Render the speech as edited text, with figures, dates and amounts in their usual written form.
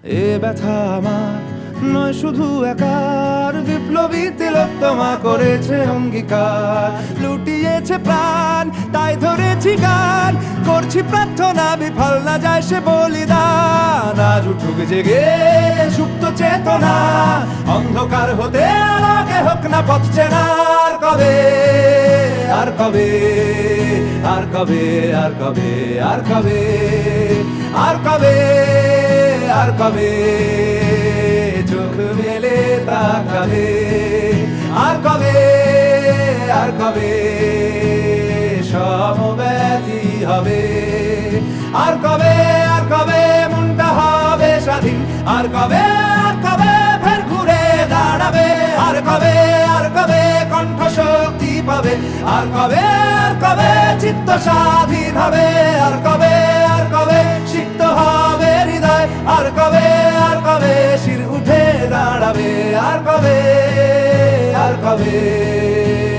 এ ব্যথা আমার নয় শুধু একার, বিপ্লবী তিলোত্তমা করেছে অঙ্গীকার। লুটিয়েছে প্রাণ তাই ধরেছি গান, করছি প্রার্থনা বিফল না যায় সে বলিদান। আজ উঠুক জেগে সুপ্ত চেতনা, অন্ধকার হতে আলোকে হোক না পথ চেনা। আর কবে, আর কবে, আর কবে, আর কবে, আর কবে, আর কবে, আর কবে চোখ মেলে তাকাবে। আর কবে, আর কবে সমব্যথী হবে। আর কবে, আর কবে মনটা হবে স্বাধীন। আর কবে, আর কবে ফের ঘুরে দাঁড়াবে। আর কবে, আর কবে কণ্ঠ শক্তি পাবে। আর কবে, আর কবে চিত্ত স্বাধীন হবে। আর কবে, আর কবে সিক্ত হবে হৃদয়। আর কবে, আর কবে শির উঠে দাঁড়াবে। আর কবে, আর কবে।